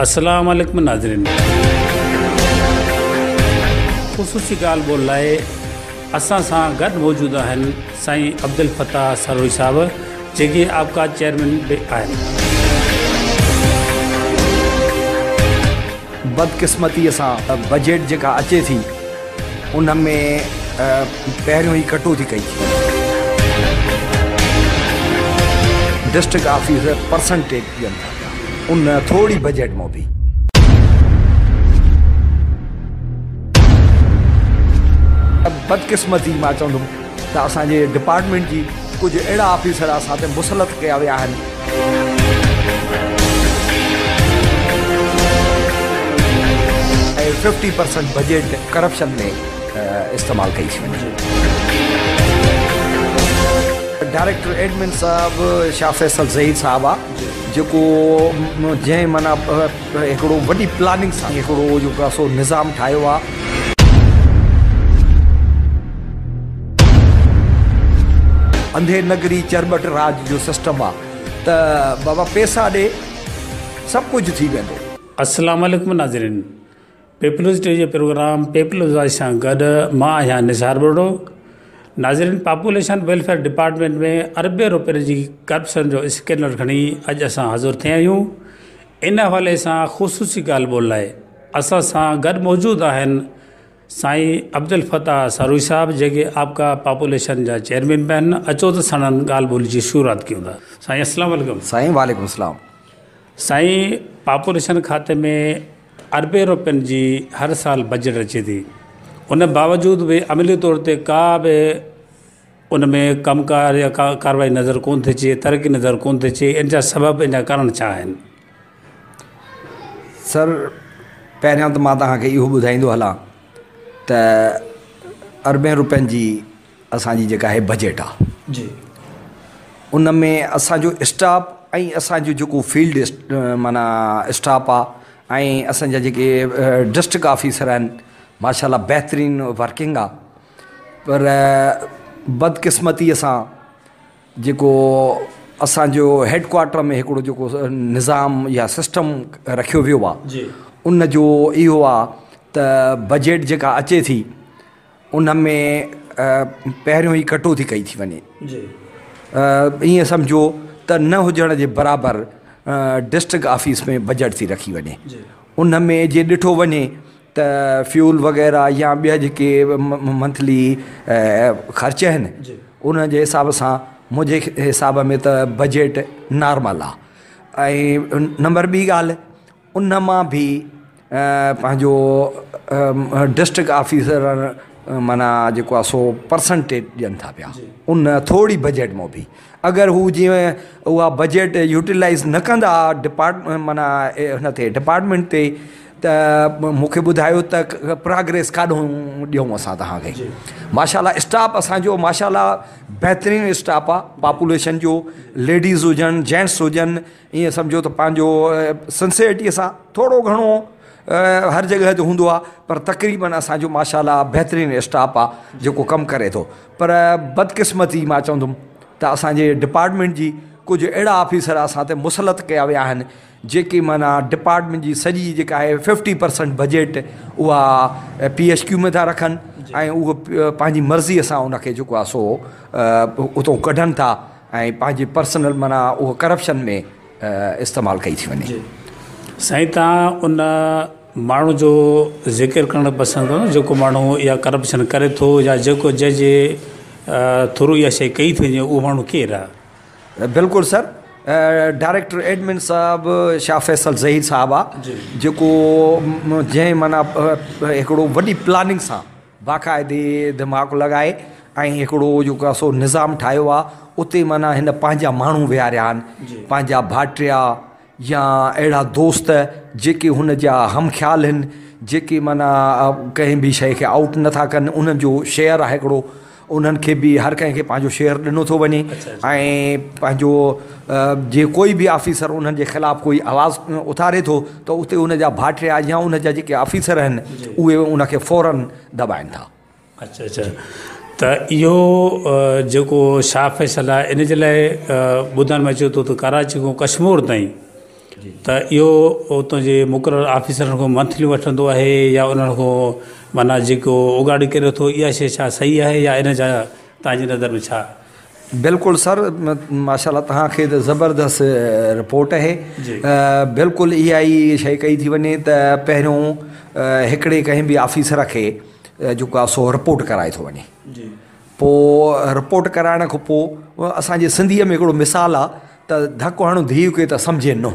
अस्सलाम वालेकुम नाज़रीन। ख़ुसूसी ॻाल्हि ॿोल लाइ असां सां गॾु मौजूदु आहिनि साईं अब्दुल फ़ताह सरोई साहब, जेके आपका चेयरमैन बि आहिनि। बदकिस्मतीअ सां बजट जेका अचे थी उन में पहिरियों ई कटौती कई थी। डिस्ट्रिक्ट ऑफिसर परसेंटेज ॾियनि था उन थोड़ी बजट में भी। बदकिस्मती मां चवंदुमि त असांजे डिपार्टमेंट जी कुछ अहिड़ा ऑफिसर असां ते मुसलत कया विया आहिनि। 50% बजट करप्शन में इस्तेमालु कई थी वञे। डायरेक्टर एडमिन साहब शाह फैसल ज़हीर साहब आहे, जेको जंहिं माना हिकिड़ो वॾी प्लानिंग सां हिकिड़ो जेको आहे सो निज़ाम ठाहियो आहे। अंधे नगरी चरबट राज जो सिस्टम आहे त बाबा पैसा ॾे सभु कुझु थी वेंदो। अस्सलाम वालेकुम नाज़रीन। पीपल्स डे जो प्रोग्राम पीपल्स वॉइस सां गॾु मां आहियां निसार बड़ो। नाज़रीन, पॉपुलेशन वेलफेयर डिपार्टमेंट में अरबे रुपए जी करप्शन जो स्कैनर खणी अॼु असां हाज़िर थिया आहियूं। इन हवाले सां ख़ुसूसी ॻाल्हि ॿोल लाइ असां सां गॾु मौजूदु आहिनि साईं अब्दुल फ़ताह सरोई साहब, जेके आपका पॉपुलेशन जा चेयरमैन भी आहिनि। अचो त सनन ॻाल्हि ॿोली जी शुरूआत कयूं था। साईं अस्सलाम वालेकुम। साईं वालेकुम सलाम। साईं, पॉपुलेशन खाते में अरबे रुपयनि जी हर साल बजट अचे थी, उन बावजूद भी अमली तौर ते का भी उन में कमकार या कार्रवाई नज़र कोन थी अचे, तरक्की नज़र कोन थी अचे। इन जा सबब, इन जा कारण छा आहिनि? सर, पहिरियां त मां तव्हांखे इहो ॿुधाईंदो हलां त अरबे रुपयनि जी असांजी जेका आहे बजट आहे जी, उन में असांजो स्टाफ ऐं असांजो जेको फील्ड माना स्टाफ आहे ऐं असांजा जेके डिस्ट्रिक्ट ऑफिसर आहिनि, माशाल्लाह बहितरीन वर्किंग आहे। पर बदकिस्मतीअ सां जेको असांजो हेडक्वार्टर में हिकिड़ो जेको निज़ाम या सिस्टम रखियो वियो आहे, उन जो इहो आहे त बजट जेका अचे थी उन में पहिरियों ई कटौती कई थी वञे। ईअं सम्झो त न हुजण जे बराबरि डिस्ट्रिक्ट ऑफिस में बजट थी रखी वञे। उन में जे ॾिठो वञे त फ्यूल वग़ैरह या ॿिया जेके मंथली ख़र्च आहिनि, उन जे हिसाब सां मुंहिंजे हिसाब में त बजट नॉर्मल आहे। ऐं नंबर ॿी ॻाल्हि, उन मां बि पंहिंजो डिस्ट्रिक्ट ऑफिसर माना जेको आहे सो परसेंटेज ॾियनि था पिया उन थोड़ी बजट में भी। अगरि हू जीअं उहा बजट यूटिलाइज़ न कंदा माना हुन ते डिपार्टमेंट ते, त मूंखे ॿुधायो त प्रोग्रेस काॾों ॾियूं असां तव्हांखे। माशाल्लाह स्टाफ असांजो माशाल्लाह बहितरीन स्टाफ आहे। पॉपुलेशन जो लेडीज़ हुजनि जेंट्स हुजनि, ईअं सम्झो त पंहिंजो सिंसियरिटीअ सां थोरो घणो हर जॻह ते हूंदो आहे, पर तक़रीबन असांजो माशाल्लाह बहितरीन स्टाफ आहे जेको कमु करे थो। पर बदकिस्मती मां चवंदुमि त असांजे डिपार्टमेंट जी कुझु अहिड़ा ऑफिसर असां ते मुसलत कया विया आहिनि, जेके माना डिपार्टमेंट जी सॼी जेका आहे 50% बजट उहा PHQ में था रखनि ऐं उहो पंहिंजी मर्ज़ीअ सां उनखे जेको आहे सो उतां कढनि था ऐं पंहिंजी पर्सनल माना उहो करप्शन में इस्तेमालु कई थी वञे। साईं, तव्हां उन माण्हू जो ज़िक्र करणु पसंदि कयो जेको माण्हू इहा करप्शन करे थो या जेको जज थ्रू इहा शइ कई थी वञे, उहो माण्हू केरु आहे? बिल्कुलु सर, डायरेक्टर एडमिन साहब शाह फैसल ज़हीर साहब आहे, जेको जंहिं माना हिकिड़ो वॾी प्लानिंग सां बाक़ाइदे दिमाग़ लॻाए ऐं हिकिड़ो जेको आहे सो निज़ाम ठाहियो आहे। उते माना हिन पंहिंजा माण्हू विहारिया आहिनि, पंहिंजा भाटिया या अहिड़ा दोस्त जेके हुन जा हम ख़्याल आहिनि, जेके माना कंहिं बि शइ खे आउट नथा कनि। उन्हनि जो शेयर आहे हिकिड़ो, उन्हनि खे बि हर कंहिंखे पंहिंजो शेयर ॾिनो थो वञे। ऐं पंहिंजो जे कोई बि ऑफिसर उन्हनि जे ख़िलाफ़ु कोई आवाज़ उथारे थो त उते उन जा भाटिया या उन जा जेके ऑफिसर आहिनि उहे उनखे फ़ौरन दॿाइनि था। अच्छा अच्छा, त इहो जेको शाह फैसल आहे, इन जे लाइ ॿुधण में अचे थो त कराची खां कश्मीर ताईं त इहो उतां जे मुक़ररु ऑफिसरनि खां मंथली वठंदो आहे या उन्हनि खां माना जेको उगाड़ी करे थो, इहा शइ छा सही आहे या इन जा तव्हांजी नज़र में छा? बिल्कुलु सर, माशाल्लाह तव्हांखे त ज़बरदस्त रिपोर्ट आहे। बिल्कुलु इहा ई शइ कई थी वञे त पहिरियों हिकिड़े कंहिं बि ऑफिसर खे जेको आहे सो रिपोर्ट कराए थो वञे। पोइ रिपोर्ट कराइण खां पोइ असांजे सिंधीअ में हिकिड़ो मिसाल आहे त धकु हणो धीउ खे त सम्झे न।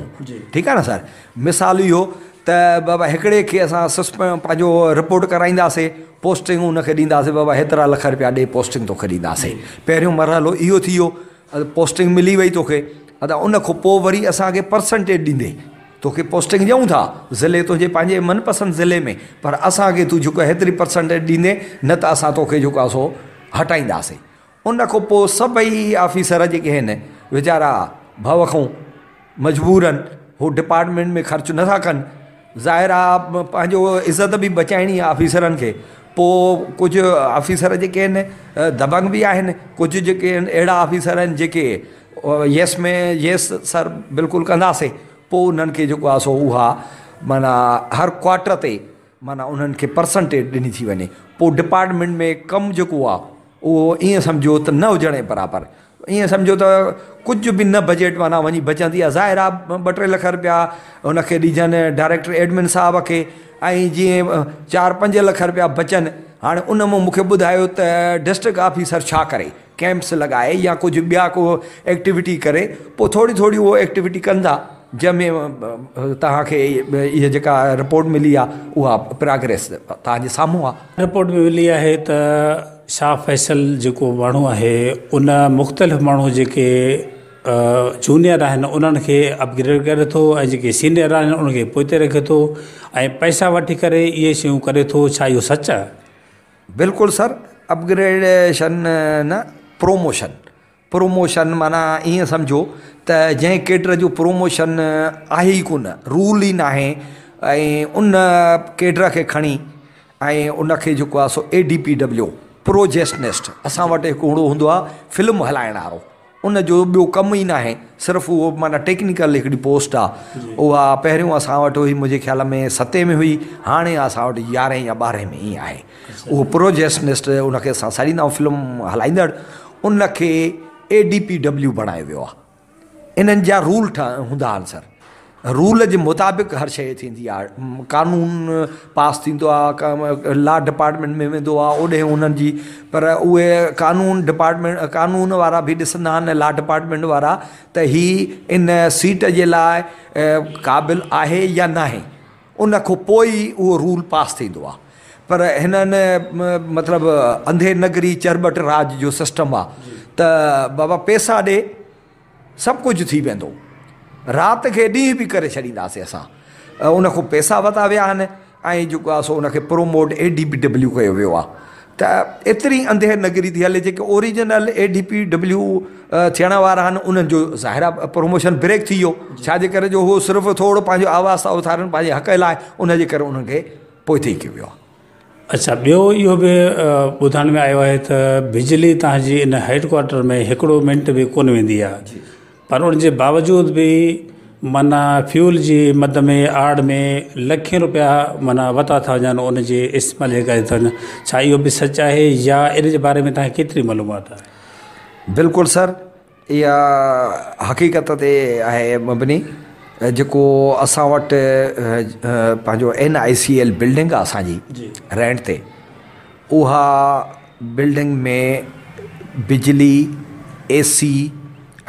ठीकु आहे न सर? मिसाल इहो त बाबा हिकिड़े खे असां पंहिंजो रिपोर्ट कराईंदासीं, पोस्टिंग हुनखे ॾींदासीं, बाबा हेतिरा लख रुपया ॾे पोस्टिंग तोखे ॾींदासीं। पहिरियों मरहलो इहो थी वियो, पोस्टिंग मिली वई तोखे, अदा उन खां पोइ वरी असांखे परसेंटेज ॾींदे तोखे पोस्टिंग ॾियूं था ज़िले तुंहिंजे पंहिंजे मनपसंदि ज़िले में, पर असांखे तूं जेको हेतिरी परसेंटेज ॾींदे न त असां तोखे जेको आहे सो हटाईंदासीं। उन खां पोइ सभई ऑफिसर जेके आहिनि वीचारा भव खां मजबूरनि, हू डिपार्टमेंट में ख़र्चु नथा कनि। ज़ाहिर आहे पंहिंजो इज़त बि बचाइणी आहे ऑफिसरनि खे। पोइ कुझु ऑफिसर जेके आहिनि दबंग बि आहिनि, कुझु जेके आहिनि अहिड़ा ऑफिसर आहिनि जेके येस में येस सर बिल्कुलु कंदासीं। पोइ उन्हनि खे जेको आहे सो उहा माना हर क्वार्टर ते माना उन्हनि खे परसेंटेज ॾिनी थी वञे। पोइ डिपार्टमेंट में कमु जेको आहे उहो ईअं सम्झो त न हुजण बराबरि, ईअं सम्झो त कुझु बि न बजट माना वञी बचंदी आहे। ज़ाहिर आहे 2-3 लख रुपया हुनखे ॾिजनि डायरेक्टर एडमिन साहब खे, ऐं जीअं 4-5 लख रुपया बचनि। हाणे उन मां मूंखे ॿुधायो त डिस्ट्रिक्ट ऑफिसर छा करे, कैंप्स लॻाए या कुझु ॿिया को एक्टिविटी करे, पोइ थोरी थोरी उहो एक्टिविटी कंदा, जंहिंमें तव्हांखे इहा जेका रिपोर्ट मिली आहे उहा प्रोग्रेस तव्हांजे साम्हूं आहे। रिपोर्ट में मिली आहे त शाह फैसल जेको माण्हू आहे उन मुख़्तलिफ़ माण्हू जेके जूनियर आहिनि उन्हनि खे अपग्रेड करे थो, ऐं जेके सीनियर आहिनि उनखे पोइते रखे थो ऐं पैसा वठी करे इहे शयूं करे थो। छा इहो सच आहे? बिल्कुलु सर, अपग्रेडेशन न प्रोमोशन। प्रोमोशन माना ईअं सम्झो त जंहिं केडर जो प्रोमोशन आहे ई कोन, रूल ई न आहे, ऐं उन केडर खे खणी ऐं उनखे जेको आहे सो ADPW प्रोजेस्टनिस्ट, असां वटि हिकिड़ो हूंदो आहे फिल्म हलाइण वारो, उन जो ॿियो कमु ई न आहे, सिर्फ़ु उहो माना टेक्निकल हिकिड़ी पोस्ट आहे। उहा पहिरियों असां वटि हुई मुंहिंजे ख़्याल में 7 में हुई, हाणे असां वटि 11 या 12 में ईअं आहे। उहो प्रोजेस्टनिस्ट उनखे असां सारींदा आहियूं, फिल्म हलाईंदड़, उनखे ADPW बणायो वियो आहे। इन्हनि जा रूल हूंदा आहिनि सर, रूल जे मुताबिक़ हर शइ थींदी आहे। कानून पास थींदो आहे, लॉ डिपार्टमेंट में वेंदो आहे ओॾे उन्हनि जी, पर उहे कानून वारा बि ॾिसंदा आहिनि लॉ डिपार्टमेंट वारा त हीअ इन सीट जे लाइ क़ाबिल आहे या न आहे, उन खां पोइ ई उहो रूल पास थींदो आहे। पर हिननि मतिलबु अंधे नगरी चरबट राज जो सिस्टम आहे त बाबा पैसा ॾे सभु कुझु थी वेंदो, राति खे ॾींहुं बि करे छॾींदासीं असां। उन खां पैसा वरिता विया आहिनि ऐं जेको आहे सो उनखे प्रोमोट ADPW कयो वियो आहे। त एतिरी अंधे नगरी थी हले, जेके ओरिजिनल ADPW थियण वारा आहिनि उन्हनि जो ज़ाहिर आहे प्रमोशन ब्रेक थी वियो, छाजे करे जो उहो सिर्फ़ु थोरो पंहिंजो आवाज़ था उथारनि पंहिंजे हक़ लाइ, उनजे करे उन्हनि खे पोइ थी कयो वियो आहे। अच्छा, ॿियो इहो बि ॿुधण में आयो आहे त बिजली तव्हांजी इन हेडक्वार्टर में 1 मिंट बि कोन वेंदी आहे, पर उनजे बावजूद बि माना फ्यूल जी मद में आड़ में लखें रुपया माना वरिता था वञनि उनजे इस्तेमाल जे करे अथनि। छा इहो बि सच आहे या इन जे बारे में तव्हांखे केतिरी मालूमात आहे? बिल्कुलु सर, इहा हक़ीक़त ते आहे मबनी। जेको असां वटि पंहिंजो NICL बिल्डिंग आहे असांजी रेंट ते, उहा बिल्डिंग में बिजली, AC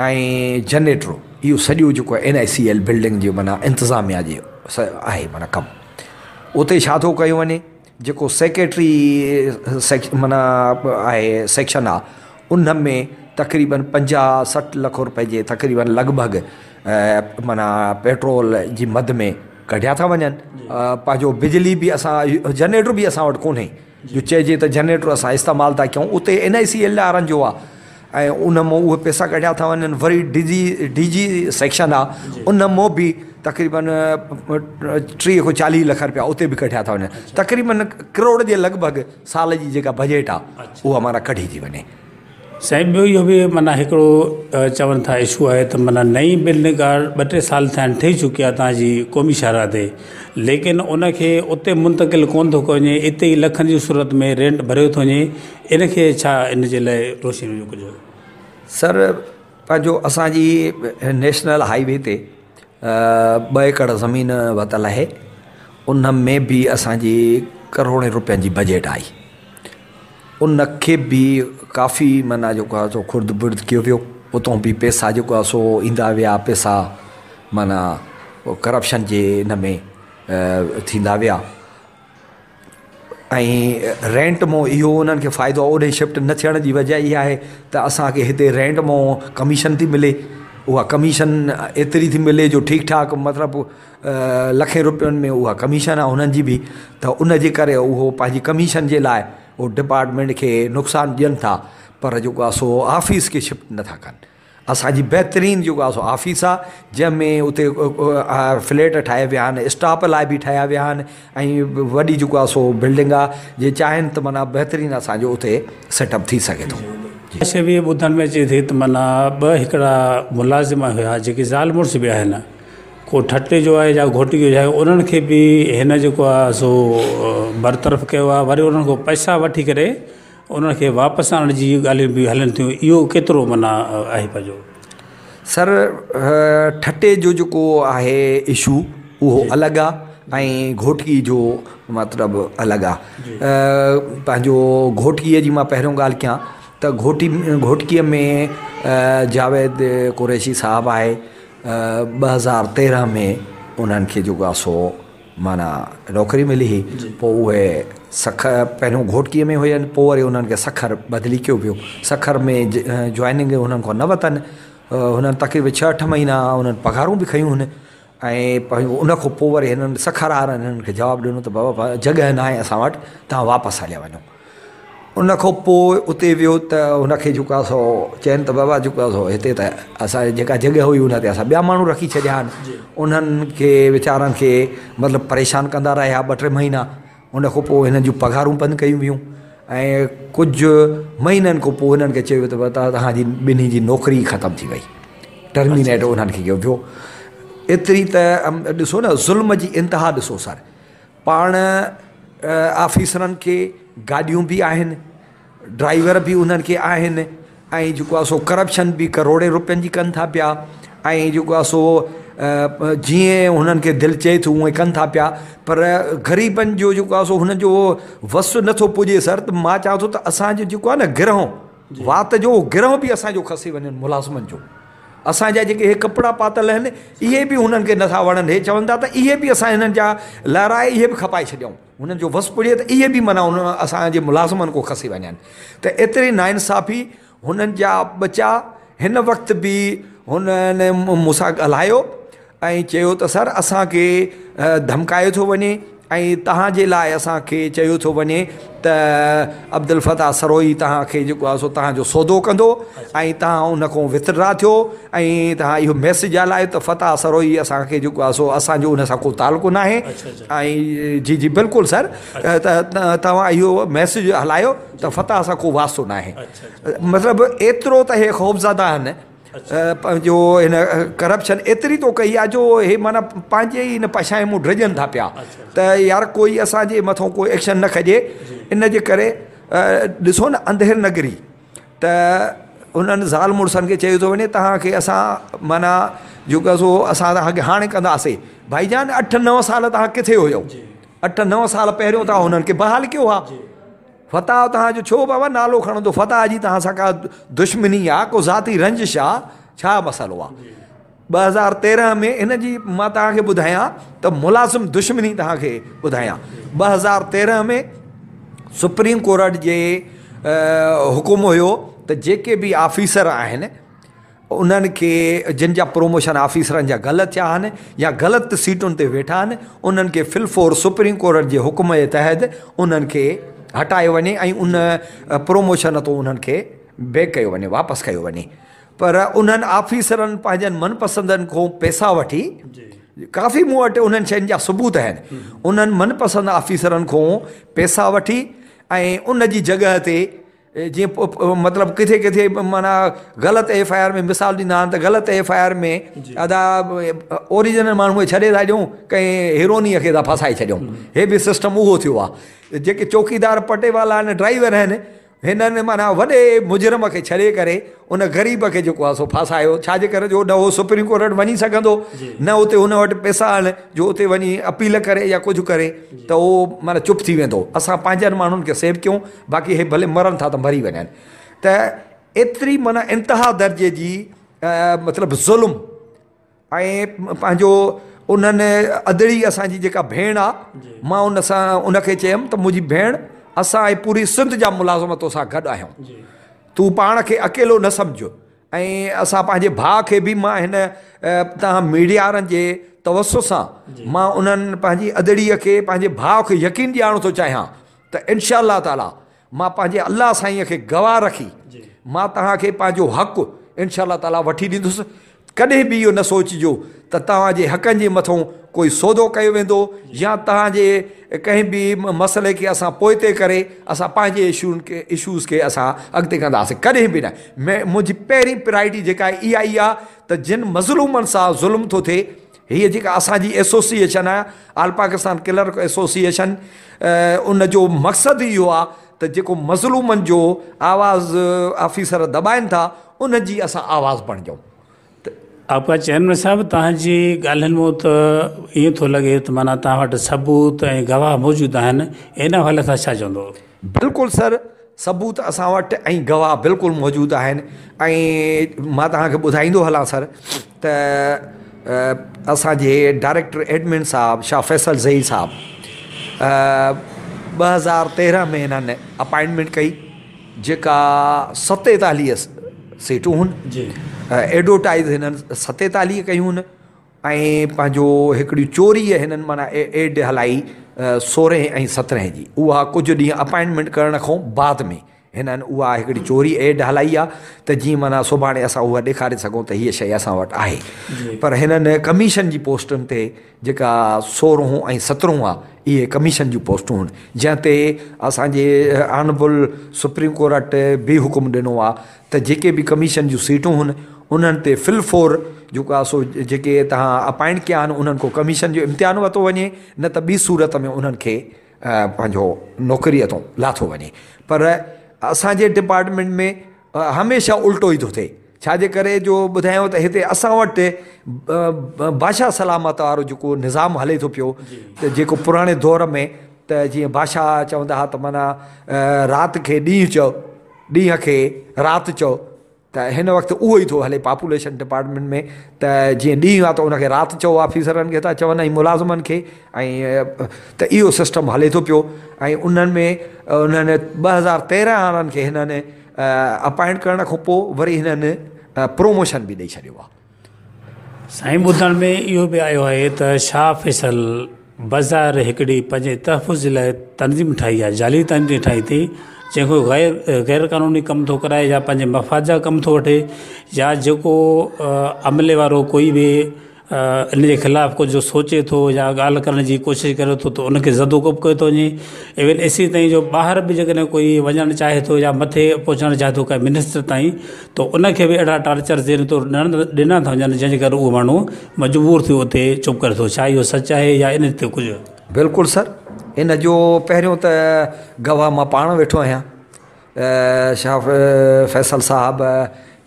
ऐं जनरेटर, इहो सॼो जेको आहे NICL बिल्डिंग जो माना इंतिज़ामिया जो आहे माना कमु। उते छा थो कयो वञे, जेको सेक्रेटरी माना आहे सेक्शन आहे, उन में तक़रीबन 50-60 लख रुपए जे तक़रीबन लॻभॻि माना पेट्रोल जी मद में कढिया था वञनि। पंहिंजो बिजली बि असां, जनरेटर बि असां वटि कोन्हे जो चइजे त जनरेटर असां इस्तेमालु था कयूं, उते NICL वारनि जो आहे ऐं उन मां उहे पैसा कढिया था वञनि। वरी DG सेक्शन आहे, उन मां बि तक़रीबन 30-40 लख रुपया उते बि कढिया था वञनि। तक़रीबन करोड़ जे लॻभॻि साल जी जेका बजट आहे उहा माना कढी थी वञे। साईं ॿियो इहो बि माना हिकिड़ो चवनि था इशू आहे त माना नई बिल्डिंग आहे 2-3 साल थियण ठही चुकी आहे तव्हांजी क़ौमी शाहरा ते, लेकिन उनखे उते मुंतक़िल कोन थो कजे, इते ई लखनि जी सूरत में रेंट भरियो थो वञे, इनखे छा इन जे लाइ रोशनी कजो? सर पंहिंजो असांजी नेशनल हाईवे ते 2 एकड़ ज़मीन वरितल आहे, उन में बि असांजी करोड़े रुपयनि जी बजट आई, उनखे बि काफ़ी माना जेको आहे सो खुर्द बुर्द कयो वियो, उतां बि पैसा जेको आहे सो ईंदा विया, पैसा माना करप्शन जे हिन में थींदा विया, ऐं रेंट मां इहो उन्हनि खे फ़ाइदो आहे। ओॾे शिफ्ट न थियण जी वजह इहा आहे त असांखे हिते रेंट मां कमीशन थी मिले, उहा कमीशन एतिरी थी मिले जो ठीकु ठाक मतिलबु लखे रुपयनि में उहा कमीशन आहे हुननि जी बि, त उन जे करे उहो पंहिंजी कमीशन जे लाइ उहो डिपार्टमेंट खे नुक़सानु ॾियनि था, पर जेको आहे सो ऑफिस खे शिफ्ट नथा कनि। असांजी बहितरीनु जेको आहे सो ऑफिस आहे, जंहिंमें उते फ्लैट ठाहे विया आहिनि, स्टाफ लाइ बि ठाहिया विया आहिनि, ऐं वॾी जेको आहे सो बिल्डिंग आहे, जे चाहिनि त माना बहितरीनु असांजो उते सेटअप थी सघे थो। शइ बि ॿुधण में अचे थी त माना 2 हिकिड़ा मुलाज़िम हुआ जेके ज़ाल मुड़ुस बि आहिनि, को ठटे जो आहे या घोटी जो आहे, उन्हनि खे बि हिन जेको आहे सो बरतरफ़ कयो आहे, वरी उन्हनि खां पैसा वठी करे उन्हनि खे वापसि आणण जी ॻाल्हियूं बि हलनि थियूं, इहो केतिरो माना आहे पंहिंजो? सर ठटे जो जेको आहे इशू उहो अलॻि आहे, ऐं घोटकी जो मतिलबु अलॻि आहे। पंहिंजो घोटकीअ जी मां पहिरियों ॻाल्हि कयां त घोटकीअ में जावेद कुरैशी साहबु आहे, 2013 में उन्हनि खे जेको आहे सो माना नौकरी मिली हुई, पोइ उहे पहिरियों घोटकीअ में हुयनि, पोइ वरी उन्हनि खे सखर बदिली कयो वियो, सखर में जॉइनिंग उन्हनि खां न वरितनि, हुननि तक़रीबन 6-8 महीना उन्हनि पघारूं बि खयूं हुन, ऐं उन खां पोइ वरी हिननि सखर वारनि हिननि खे जवाबु ॾिनो त बाबा जॻह न आहे असां वटि, तव्हां वापसि हलिया वञो। उन खां पोइ उते वियो त हुनखे जेको आहे सो चइनि त बाबा जेको आहे सो हिते त असांजी जेका जॻह हुई उन ते असां ॿिया माण्हू रखी छॾिया आहिनि, उन्हनि खे वीचारनि खे मतिलबु परेशान कंदा रहिया 2-3 महीना। उन खां पोइ हिननि जूं पघारूं बंदि कयूं वियूं, ऐं कुझु महीननि खां पोइ हिननि खे चयो त तव्हांजी ॿिन्ही जी नौकिरी ख़तमु थी वई, टर्मिनेट उन्हनि खे कयो वियो। एतिरी त ॾिसो न ज़ुल्म जी इंतिहा ॾिसो सर, पाण ऑफिसरनि खे गाॾियूं बि आहिनि, ड्राइवर बि उन्हनि खे आहिनि, ऐं जेको आहे सो करप्शन बि करोड़े रुपयनि जी कनि था पिया, ऐं जेको आहे सो जीअं हुननि खे दिलि चए थो उअं कनि था पिया, पर ग़रीबनि जो जेको आहे सो हुननि जो वस नथो पुॼे सर। त मां चवां थो त असांजो जेको आहे न गिरहो वात जो गिरहो बि असांजो खसी वञनि मुलाज़िमनि जो, असांजा जेके हे कपिड़ा पातल आहिनि इहे बि हुननि खे नथा वणनि, हे चवनि था त इहे बि असां हिननि जा लहराए इहे बि खपाए छॾियऊं, हुननि जो वस पुॼे त इहे बि माना हुन असांजे मुलाज़िमनि को खसी वञनि। त एतिरी नाइंसाफ़ी हुननि जा बचा हिन वक़्तु बि हुननि मूंसां ॻाल्हायो ऐं चयो त सर असांखे धमकायो थो वञे, ऐं तव्हांजे लाइ असांखे चयो थो वञे त अब्दुल फताह सरोई तव्हांखे जेको आहे सो तव्हांजो सौदो कंदो, ऐं तव्हां उन खां वितड्रा थियो, ऐं तव्हां इहो मैसेज हलायो त फताह सरोई असांखे जेको आहे सो असांजो उन सां को तालुक़ु न आहे। ऐं जी जी बिल्कुलु सर, त तव्हां इहो मैसेज हलायो त फताह सां को वास्तो न आहे। मतिलबु एतिरो त हे ख़ौफ़ज़दा आहिनि, जो हिन करप्शन एतिरी तो कई आहे जो हे माना पंहिंजे ई हिन पछाए मूं ड्रिजनि था पिया त यार कोई असांजे मथां कोई एक्शन न खजे। इन जे करे ॾिसो न अंधेर नगरी त उन्हनि ज़ाल मुड़ुसनि खे चयो थो वञे तव्हांखे असां माना जेको सो असां तव्हांखे हाणे कंदासीं। भाईजान 8-9 साल तव्हां किथे हुयो? 8-9 साल पहिरियों तव्हां हुननि खे बहाल कयो आहे। फताह तव्हांजो छो बाबा नालो खणंदो? फताह जी तव्हां सां का दुश्मनी आहे, को ज़ाती रंजिश आहे, छा मसइलो आहे? 2013 में इन जी मां तव्हांखे ॿुधायां त मुलाज़िम दुश्मनी तव्हांखे ॿुधायां। 2013 में सुप्रीम कोर्ट जे हुकुम हुयो त जेके बि ऑफिसर आहिनि उन्हनि खे जिन जा प्रमोशन ऑफिसरनि जा ग़लति थिया आहिनि या ग़लति सीटुनि ते वेठा आहिनि उन्हनि खे फिलफोर सुप्रीम कोर्ट जे हुकुम जे तहत उन्हनि खे हटायो वञे ऐं उन प्रमोशन तो उन्हनि खे बैक कयो वञे, वापसि कयो वञे। पर उन्हनि ऑफिसरनि पंहिंजनि मनपसंदनि खां पैसा वठी, काफ़ी मूं वटि उन्हनि शयुनि जा सबूत आहिनि, उन्हनि मनपसंद ऑफिसरनि खां पैसा वठी ऐं उन जी जॻह ते जीअं मतिलबु किथे किथे माना ग़लति FIR में मिसाल ॾींदा आहिनि त ग़लति FIR में अदा ओरिजिनल माण्हूअ छॾे था ॾियूं कंहिं हीरोनीअ खे था फसाए छॾियूं। हे बि सिस्टम उहो थियो आहे। जेके चौकीदार पटेवाला आहिनि ड्राइवर आहिनि हिननि माना वॾे मुजरिम खे छॾे करे उन ग़रीब खे जेको आहे सो फासायो। छाजे करे जो न उहो सुप्रीम कोर्ट वञी सघंदो, न उते हुन वटि पैसा आहिनि जो उते वञी अपील करे या कुझु करे, त उहो माना चुप थी वेंदो। असां पंहिंजनि माण्हुनि खे सेव कयूं, बाक़ी हे भले मरनि था त मरी वञनि। त एतिरी माना इंतिहा दर्जे जी मतिलबु ज़ुल्म ऐं पंहिंजो उन्हनि अदड़ी असांजी जेका भेण आहे, मां उन सां उनखे चयुमि त मुंहिंजी भेण असां पूरी सिंध जा मुलाज़िम तोसां गॾु आहियूं, तूं पाण खे अकेलो न सम्झ। ऐं असां पंहिंजे भाउ खे बि मां हिन तव्हां मीडिया वारनि जे तवसु सां मां उन्हनि पंहिंजी अदड़ीअ खे पंहिंजे भाउ खे यकीन ॾियारणु थो चाहियां त इनशा अल्लाह ताला मां पंहिंजे अल्लाह साईंअ खे गवाह रखी मां तव्हांखे पंहिंजो हक़ु इनशा अल्लाह ताला वठी ॾींदुसि। कॾहिं बि इहो न सोचिजो त तव्हांजे हक़नि जे मथां कोई सौदो कयो वेंदो या तव्हांजे कंहिं बि मसइले खे असां पोइ ते करे असां पंहिंजे इशूज़ खे असां अॻिते कंदासीं, कॾहिं बि न। मुंहिंजी पहिरीं प्रायोरिटी जेका आहे इहा ई आहे त जिन मज़लूमनि सां ज़ुल्म थो थिए, हीअ जेका असांजी एसोसिएशन आहे ऑल पाकिस्तान क्लर्क एसोसिएशन, उन जो मक़सदु इहो आहे त जेको मज़लूमनि जो आवाज़ु ऑफिसर दॿाइनि था उन जी असां आवाज़ु बणिजूं। आपका चेयरमैन साहब, तव्हांजी ॻाल्हियुनि मां त ईअं थो लॻे त माना तव्हां वटि सबूत ऐं गवाह मौजूदु आहिनि, इन हवाले सां छा चवंदो? बिल्कुलु सर, सबूत असां वटि ऐं गवाह बिल्कुलु मौजूदु आहिनि। ऐं मां तव्हांखे ॿुधाईंदो हलां सर त असांजे डायरेक्टर एडमिन साहब शाह फैसल ज़ई साहब 2013 में हिननि अपॉइंटमेंट कई, जेका 47 सीटूं हुन, एडवर्टाइज़ हिननि 47 कयूं हुन, ऐं पंहिंजो हिकिड़ी चोरी हिननि माना एड हलाई 16 ऐं 17 जी। उहा कुझु ॾींहं अपॉइंटमेंट करण खां बाद में हिननि उहा हिकिड़ी चोरी एड हलाई आहे त जीअं माना सुभाणे असां उहा ॾेखारे सघूं त हीअ शइ असां वटि आहे। पर हिननि कमीशन जी पोस्टुनि ते जेका 16 ऐं 17 आहे, इहे कमीशन जूं पोस्टूं आहिनि, जंहिं ते असांजे ऑनरेबल सुप्रीम कोर्ट बि हुकुम ॾिनो आहे त जेके बि कमीशन जूं सीटूं आहिनि उन्हनि ते फिलफोर जेको आहे सो जेके तव्हां अपॉइंट कया आहिनि उन्हनि खां कमीशन जो इम्तिहान वरितो वञे, न त ॿी सूरत में उन्हनि खे पंहिंजो नौकरीअ तां लाथो वञे। पर असांजे डिपार्टमेंट में हमेशह उल्टो ई थो थिए। छाजे करे जो ॿुधायांव त हिते असां वटि बादशाह सलामत वारो जेको निज़ाम हले थो पियो, त जेको पुराणे दौर में त जीअं बादशाह चवंदा हुआ त माना राति खे ॾींहुं चओ, ॾींहं खे राति चओ, त हिन वक़्तु उहो ई थो हले पॉपुलेशन डिपार्टमेंट में। त जीअं ॾींहुं आहे त उनखे राति चओ, ऑफिसरनि खे था चवनि ऐं मुलाज़िमनि खे, ऐं त इहो सिस्टम हले थो पियो। ऐं उन्हनि में उन्हनि 2013 वारनि खे हिननि अपॉइंट करण खां पोइ वरी हिननि प्रोमोशन बि ॾेई छॾियो आहे। साईं, ॿुधण में इहो बि आयो आहे त शाह फैसल बाज़ार हिकिड़ी पंहिंजे तहफ़ुज़ जे लाइ तनज़ीम ठाही आहे, जाली तनज़ीम ठाही थी, जंहिंखो गैर क़ानूनी कमु थो कराए या पंहिंजे मफ़ाद जा कमु थो वठे, या जेको अमले वारो कोई बि इन जे ख़िलाफ़ु कुझु सोचे थो या ॻाल्हि करण जी कोशिशि करे थो त उनखे ज़दोकोब कयो थो वञे। इवन एसी ताईं जो ॿाहिरि बि जेकॾहिं कोई वञणु चाहे थो या मथे पहुचणु चाहे थो कंहिं मिनिस्टर ताईं, त उनखे बि अहिड़ा टार्चर ज़ेर तो ॾिना था वञनि जंहिंजे करे उहो माण्हू मजबूर थियो उते चुप करे थो। छा इहो सच आहे या इन ते कुझु? बिल्कुलु सर, इन जो पहिरियों त गवाह मां पाण वेठो आहियां। शाह फैसल साहब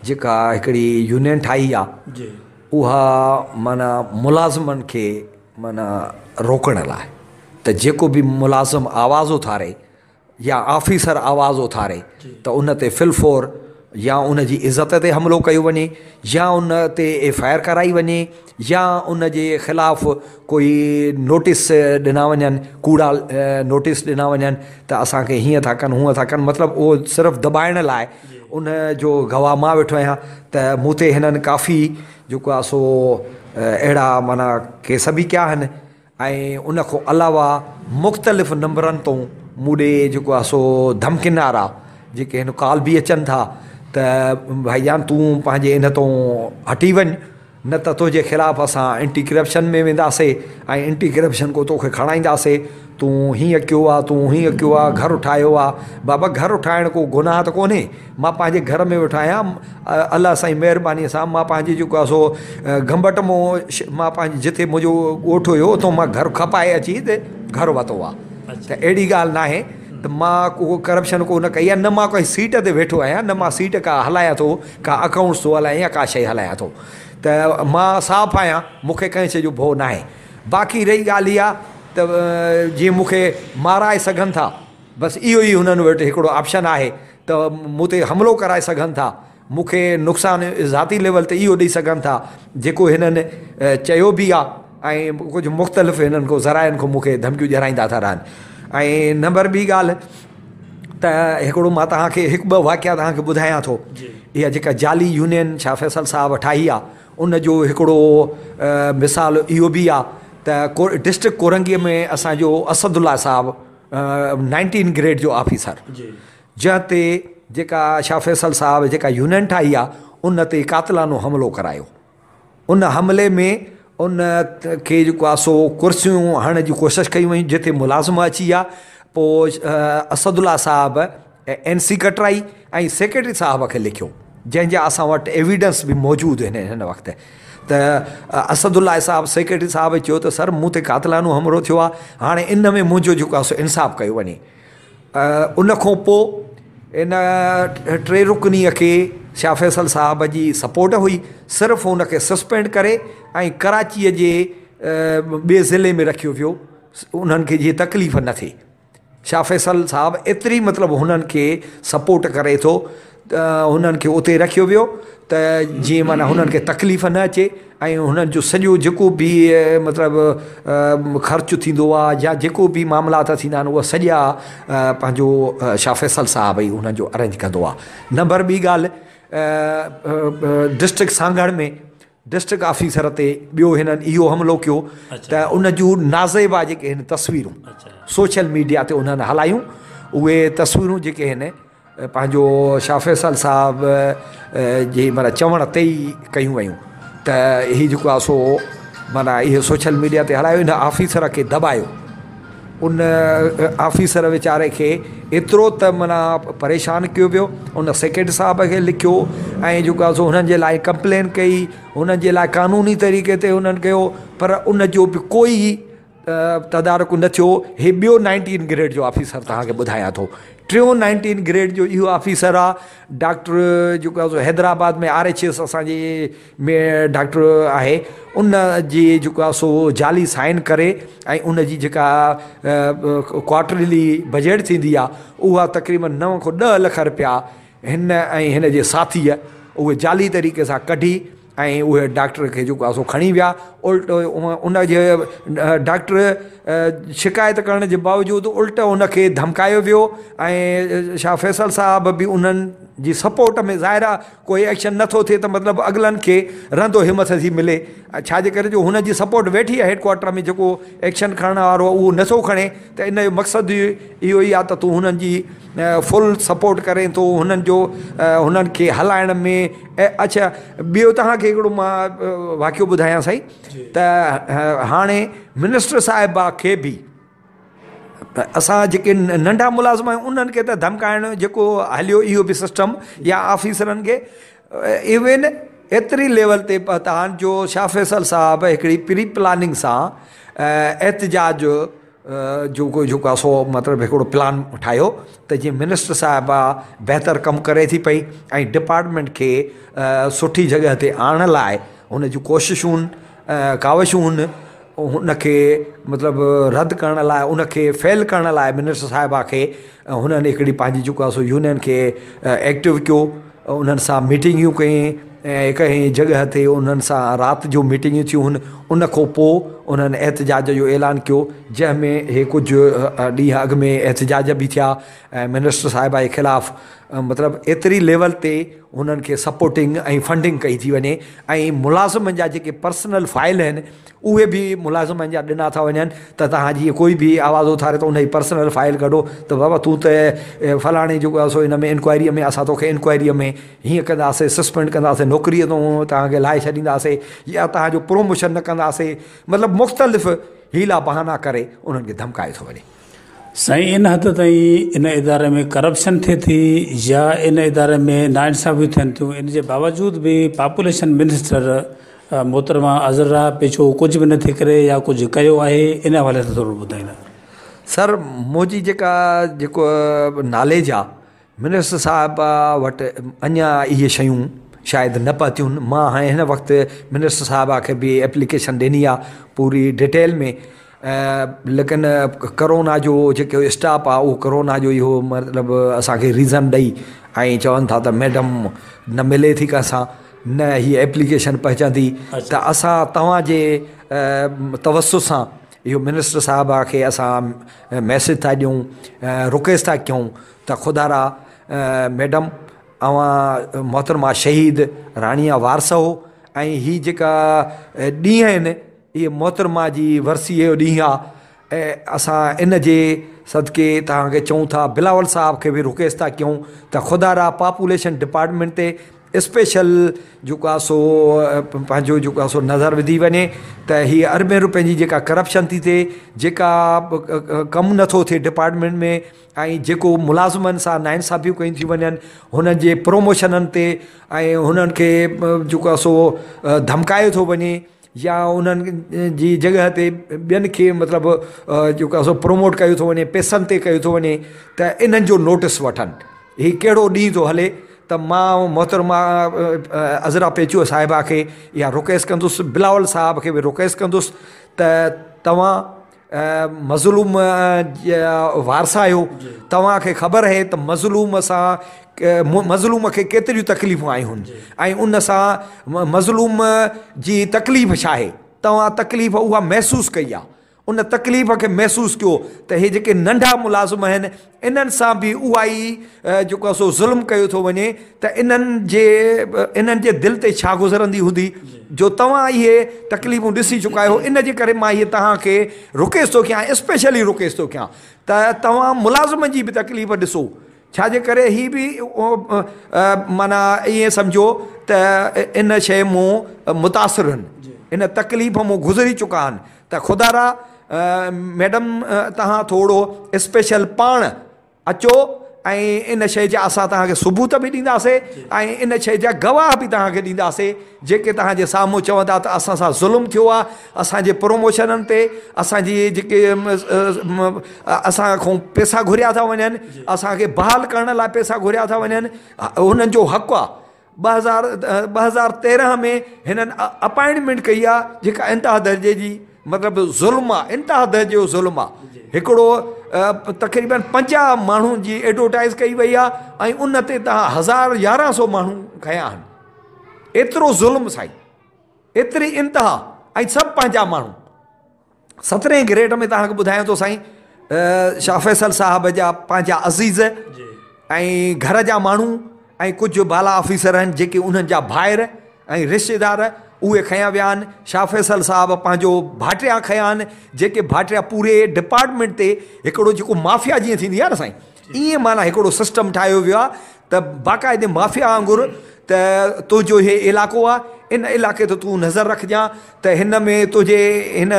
जेका हिकिड़ी यूनियन ठाही आहे, उहा माना मुलाज़िमनि खे माना रोकण लाइ, त जेको बि मुलाज़िम आवाज़ उथारे या ऑफिसर आवाज़ उथारे त उन ते फिलफोर या उन जी इज़त ते हमिलो कयो वञे, या उन ते FIR कराई वञे, या उन जे ख़िलाफ़ु कोई नोटिस ॾिना वञनि, कूड़ा नोटिस ॾिना वञनि त असांखे हीअं था कनि हूअं था कनि। मतिलबु उहो सिर्फ़ु दॿाइण लाइ उन जो गवाह मां वेठो आहियां। त मूं ते हिननि काफ़ी जेको आहे सो अहिड़ा माना केस बि कया आहिनि, ऐं उन खां अलावा मुख़्तलिफ़ नंबरनि तां मूं ॾे जेको आहे सो धमकियुनि वारा जेके हिन कॉल बि अचनि था त भाईजान तूं पंहिंजे इन तां हटी वञ, न त तुंहिंजे ख़िलाफ़ु असां एंटी करप्शन में वेंदासीं ऐं एंटी करप्शन को तोखे खणाईंदासीं, तूं हीअं कयो आहे, तूं हीअं कयो आहे, घरु ठाहियो आहे। बाबा घरु ठाहिण को गुनाह त कोन्हे, मां पंहिंजे घर में वेठो आहियां, अलाह साईं महिरबानी सां मां पंहिंजी जेको आहे सो घंबट मां मां पंहिंजे जिते मुंहिंजो ॻोठु हुयो उतां मां घरु खपाए अची त घरु वरितो आहे। त अहिड़ी ॻाल्हि न आहे त मां को करप्शन को न कई आहे, न मां कोई सीट ते वेठो आहियां, न मां सीट का हलायां थो, का अकाउंट्स थो हलायां या का शइ हलायां थो। त मां साफ़ु आहियां, मूंखे कंहिं शइ जो भउ न आहे। बाक़ी रही ॻाल्हि इहा त जीअं मूंखे माराए सघनि था, बसि इहो ई हुननि वटि हिकिड़ो ऑप्शन आहे त मूं ते हमिलो कराए सघनि था, मूंखे नुक़सानु ज़ाती लेवल ते इहो ॾेई सघनि था जेको हिननि चयो बि आहे, ऐं कुझु मुख़्तलिफ़ हिननि को ज़राइनि खां मूंखे धमकियूं ॾियाराईंदा था रहनि। ऐं नंबर ॿी ॻाल्हि त हिकिड़ो मां तव्हांखे हिकु ॿ वाक़िया तव्हांखे ॿुधायां थो। इहा जेका जाली यूनियन शाह फैसल साहब ठाही आहे, उन जो हिकिड़ो मिसाल इहो बि आहे त डिस्ट्रिक्ट कोरंगीअ में असांजो असदुल्ला साहब 19 ग्रेड जो ऑफिसर, जंहिं ते जेका शाह फैसल साहब जेका यूनियन ठाही आहे उन ते कातिलानो हमिलो करायो। उन हमले में उन खे जेको आहे सो कुर्सियूं हणण जी कोशिशि कई वयूं, जिते मुलाज़िम अची विया। पोइ असदुल्ला साहब NC कटराई ऐं सेक्रेटरी साहब खे लिखियो, जंहिंजा असां वटि एविडेंस बि मौजूदु आहिनि हिन वक़्तु। त असदुल्ला साहब सेक्रेटरी साहब चयो त सर मूं ते कातिलानो हमिलो थियो आहे, हाणे इन में मुंहिंजो जेको आहे सो इंसाफ़ु कयो वञे। उन खां पोइ इन 3 रुकनीअ खे शाह फैसल साहब जी सपोर्ट हुई, सिर्फ़ु हुनखे सस्पेंड करे ऐं कराचीअ जे ॿिए ज़िले में रखियो वियो, उन्हनि खे जीअं तकलीफ़ न थिए। शाह फैसल साहब एतिरी मतिलबु हुननि खे सपोर्ट करे थो त हुननि खे उते रखियो वियो त जीअं माना हुननि खे तकलीफ़ न अचे, ऐं हुननि जो सॼो जेको बि मतिलबु ख़र्चु थींदो आहे या जेको बि मामलात थींदा आहिनि उहे सॼा पंहिंजो शाह फैसल साहब ई हुननि जो अरेंज कंदो आहे। नंबर ॿी ॻाल्हि, डिस्ट्रिक्ट सांगड़ में डिस्ट्रिक्ट ऑफिसर ते ॿियो हिननि इहो हमिलो कयो त उन जूं नाज़ेबा जेके आहिनि तस्वीरूं सोशल मीडिया ते उन्हनि हलायूं। उहे तस्वीरूं जेके आहिनि पंहिंजो शाह फैसल साहब जे माना चवण ते ई कयूं वयूं त हीअ जेको आहे सो माना इहो सोशल मीडिया ते हलायो, इन ऑफिसर खे दॿायो। उन ऑफिसर वीचारे खे एतिरो त माना परेशान कयो वियो, उन सेक्रेटरी साहब खे लिखियो ऐं जेको आहे सो हुननि जे लाइ कंप्लेन कई, हुननि जे लाइ कानूनी तरीक़े ते हुननि कयो, पर उन जो बि कोई तदारक न थियो। हे ॿियो 19 ग्रेड जो ऑफिसर तव्हांखे ॿुधायां थो। टियों 19 ग्रेड जो इहो ऑफिसर आहे डॉक्टर जेको आहे सो हैदराबाद में RHS असांजे में डॉक्टर आहे, उन जी जेको आहे सो जाली साइन करे ऐं उन जी जेका क्वार्टरली बजट थींदी आहे उहा तक़रीबन 9 खां 10 लख रुपया हिन ऐं हिन जे साथीअ उहे जाली तरीक़े सां कढी ऐं उहे डॉक्टर खे जेको आहे सो खणी विया। उल्टो उन जे डॉक्टर शिकायत करण जे बावजूदि उल्टो उनखे धमकायो वियो ऐं शाह फैसल साहब बि उन्हनि जी सपोर्ट में ज़ाहिर आहे कोई एक्शन नथो थिए त मतिलबु अॻिलनि खे रंदो हिमत थी मिले, छाजे करे जो हुन जी सपोर्ट वेठी आहे हेडक्वार्टर में, जेको एक्शन खणण वारो उहो नथो खणे। त इन जो मक़सदु इहो ई आहे त तूं हुननि जी फुल सपोर्ट करें थो, हुननि जो हुननि खे हलाइण में। अच्छा ॿियो तव्हांखे हिकिड़ो मां वाक़ियो ॿुधायां साईं त हाणे मिनिस्टर साहिबा खे बि असां जेके नंढा मुलाज़िम आहियूं उन्हनि खे त धमकाइण जेको हलियो इहो बि सिस्टम या ऑफिसरनि खे इवन एतिरी लेवल ते तव्हांजो शाह फैसल साहब हिकिड़ी प्री प्लानिंग सां एहतजाज जेको आहे सो मतिलबु हिकिड़ो प्लान ठाहियो त जीअं मिनिस्टर साहिबा बहितर कमु करे थी पई ऐं डिपार्टमेंट खे सुठी जॻह ते आणण लाइ हुन जूं कोशिशूं काविशूं हुनखे मतिलबु रद्द करण लाइ, उनखे फेल करण लाइ मिनिस्टर साहिबा खे हुननि हिकिड़ी पंहिंजी जेको आहे सो यूनियन खे एक्टिव कयो, उन्हनि सां मीटिंगियूं कई ऐं कंहिं जॻह ते उन्हनि सां राति जो मीटिंगियूं थियूं। उन खां पोइ उन्हनि एहतजाज जो ऐलान कयो, जंहिंमें हे कुझु ॾींहं अॻु में एहतजाज बि थिया ऐं मिनिस्टर साहिबा जे ख़िलाफ़ु मतिलबु एतिरी लेवल ते हुननि खे सपोर्टिंग ऐं फंडिंग कई थी वञे। ऐं मुलाज़िमनि जा जेके पर्सनल फाइल आहिनि उहे बि मुलाज़िमनि जा ॾिना था वञनि त तव्हां जीअं कोई बि आवाज़ु उथारे त उनजी पर्सनल फाइल कढो त बाबा तूं त फलाणे जेको आहे सो हिन में इंक्वायरीअ में असां तोखे इंक्वायरीअ में हीअं कंदासीं, सस्पेंड कंदासीं, नौकरीअ तां तव्हांखे लाहे छॾींदासीं या तव्हांजो प्रोमोशन न कंदासीं, मतिलबु मुख़्तलिफ़ हीला बहाना करे उन्हनि खे धमकाए थो वञे। साईं, इन हद ताईं इन इदारे में करप्शन थिए थी या इन इदारे में नाइंसाफ़ियूं थियनि थियूं, इन जे बावजूद भी पॉपुलेशन मिनिस्टर मोहतरमा अज़रा पेशो कुछ भी नथी करे या कुछ कयो आहे, इन हवाले सां थोरो ॿुधाईंदा। सर, मुंहिंजी जेको नॉलेज आहे, मिनिस्टर साहिब वटि अञा इहे शयूं शायदि न पहुतियूं। मां हाणे हिन वक़्तु मिनिस्टर साहिबा खे बि एप्लीकेशन ॾिनी आहे पूरी डिटेल में, लेकिन करोना जो जेको स्टाफ आहे उहो करोना जो इहो मतिलबु असांखे रीज़न ॾेई ऐं चवनि था त मैडम न मिले थी कंहिंसां, न हीअ एप्लीकेशन पहुचंदी, त असां तव्हांजे तवसुस सां इहो मिनिस्टर साहिबा खे असां मैसेज था ॾियूं, रिक्वेस्ट था कयूं त खुदारा मैडम अवां मोहतरमा शहीद राणिया वारसो ऐं हीअ जेका ॾींहं आहिनि इहे मोहतरमा जी वरसी जो ॾींहुं आहे ऐं असां इन जे सदके तव्हांखे चऊं था, बिलावल साहब खे बि रिक्वेस्ट था कयूं त खुदारा पॉपुलेशन डिपार्टमेंट ते स्पेशल जेको आहे सो पंहिंजो जेको आहे सो नज़र विधी वञे त हीअ अरबें रुपए जी जेका करप्शन थी थिए, जेका कमु नथो थिए डिपार्टमेंट में ऐं जेको मुलाज़िमनि सां नाइंसाफ़ियूं कयूं थी वञनि, हुननि जे प्रोमोशननि ते ऐं हुननि खे जेको आहे सो धमकायो थो वञे या उन्हनि जी जॻह ते ॿियनि खे मतिलबु जेको आहे सो प्रोमोट कयो थो वञे, पैसनि ते कयो थो वञे, त इन्हनि जो नोटिस वठनि। हीउ कहिड़ो ॾींहुं थो हले त मां मोहतरमा अज़रा पेचो साहिबा खे या रिक्वेस्ट कंदुसि, बिलावल साहब खे बि रिक्वेस्ट कंदुसि त तव्हां मज़लूम वारसा आहियो, तव्हांखे ख़बर आहे त मज़लूम खे केतिरियूं तकलीफ़ूं आयूं आहिनि ऐं उन सां मज़लूम जी तकलीफ़ छा आहे, तव्हां तकलीफ़ उहा महसूसु कई आहे, उन तकलीफ़ खे महसूसु कयो त हे जेके नंढा मुलाज़िम आहिनि इन्हनि सां बि उहा ई जेको आहे सो ज़ुल्म कयो थो वञे, त इन्हनि जे दिलि ते छा गुज़रंदी हूंदी जो तव्हां इहे तकलीफ़ूं ॾिसी चुका आहियो। इन जे करे मां इहे तव्हांखे रिक्वेस्ट थो कयां, स्पेशली रिक्वेस्ट थो कयां त तव्हां मुलाज़िमनि जी बि तकलीफ़ ॾिसो, छाजे करे ही बि माना ईअं सम्झो त इन शइ मूं मुतासिर आहिनि, इन तकलीफ़ मूं गुज़री चुका आहिनि, त खुदारा मैडम तव्हां थोरो स्पेशल पाण अचो ऐं इन शइ जा असां तव्हांखे सबूत बि ॾींदासीं ऐं इन शइ जा गवाह बि तव्हांखे ॾींदासीं जेके तव्हांजे साम्हूं चवंदा त असां सां ज़ुल्म थियो आहे, असांजे प्रोमोशननि ते असांजी जेके असां खां पैसा घुरिया था वञनि, असांखे बहाल करण लाइ पैसा घुरिया था वञनि, हुननि जो हक़ु आहे। 2013 में हिननि अपॉइंटमेंट कई आहे जेका इंतिहा दर्जे जी मतिलबु ज़ुल्म आहे, इंतिहा दर्जे जो ज़ुल्म आहे। हिकिड़ो तक़रीबन 50 माण्हुनि जी एडवर्टाइज़ कई वई आहे ऐं उन ते तव्हां 1100 माण्हू खया आहिनि। एतिरो ज़ुल्म साईं, एतिरी इंतिहा ऐं सभु पंहिंजा माण्हू। 17 ग्रेड में तव्हांखे ॿुधायां थो साईं, शाह फैसल साहब जा पंहिंजा अज़ीज़ ऐं घर जा माण्हू ऐं कुझु बाला ऑफिसर आहिनि जेके उन्हनि जा भाइर ऐं रिश्तेदार उहे खया विया आहिनि। शाह फैसल साहब पंहिंजो भाटिया खया आहिनि जेके भाटिया पूरे डिपार्टमेंट ते हिकिड़ो जेको माफ़िया जीअं थींदी आहे न साईं, ईअं माना हिकिड़ो सिस्टम ठाहियो वियो आहे त बाक़ाइदे माफ़िया वांगुरु त तुंहिंजो इहे इलाइक़ो आहे, इन इलाइक़े ते तूं नज़र रखजांइ त हिन में तुंहिंजे हिन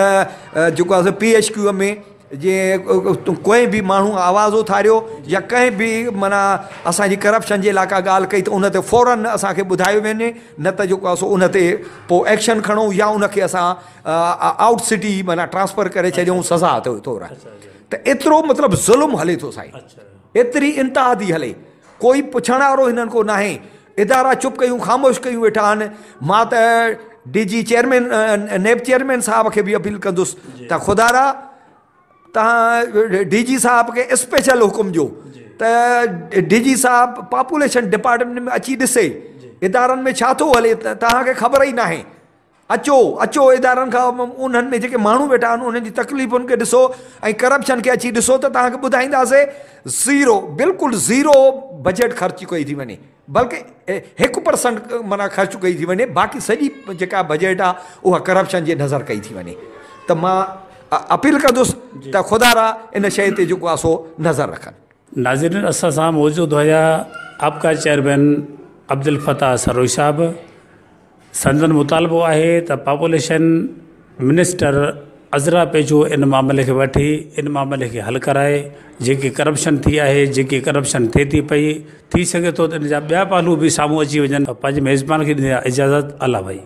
जेको आहे PHQ में जीअं कोई बि माण्हू आवाज़ उथारियो या कंहिं बि माना असांजी करप्शन जे लाइ का ॻाल्हि कई त उन ते फ़ौरन असांखे ॿुधायो वञे, न त जेको आहे सो उन ते पोइ एक्शन खणूं या उनखे असां आउट सिटी माना ट्रांसफ़र करे छॾियूं सज़ा तौरु। त एतिरो मतिलबु ज़ुल्म हले थो साईं, एतिरी इंतिहा थी हले, कोई पुछण वारो हिननि को नाहे, इदारा चुप कयूं ख़ामोश कयूं वेठा आहिनि। मां त DG चेयरमैन नेब चेयरमैन साहब खे बि अपील कंदुसि त खुदारा तव्हां DG साहब खे स्पेशल हुकुम ॾियो त DG साहब पॉपुलेशन डिपार्टमेंट में अची ॾिसे इदारनि में छा थो हले, तव्हांखे ख़बर ई नाहे। अचो अचो इदारनि खां उन्हनि में जेके माण्हू वेठा आहिनि उन्हनि जी तकलीफ़ुनि खे ॾिसो ऐं करप्शन खे अची ॾिसो त तव्हांखे ॿुधाईंदासीं ज़ीरो, बिल्कुलु ज़ीरो बजट ख़र्च कई थी वञे, बल्कि 1% माना ख़र्च कई थी वञे, बाक़ी सॼी जेका बजट आहे उहा करप्शन जे नज़र कई थी वञे। त मां अपील कंदुसि त ख़ुदा इन शइ ते जेको आहे सो नज़र रखनि। नाज़रीन, असां सां मौजूदु हुया आपका चेयरमैन अब्दुल फताह सरोई साहब। संदन मुतालबो आहे त पॉपुलेशन मिनिस्टर अज़रा पेजो इन मामले खे वठी इन मामले खे हल कराए। जेकी करप्शन थी आहे, जेकी करप्शन थिए थी पई, थी सघे थो त इन जा ॿिया पहलू बि साम्हूं अची वञनि। पंहिंजे मेज़बान खे ॾींदा इजाज़त। अला भाई।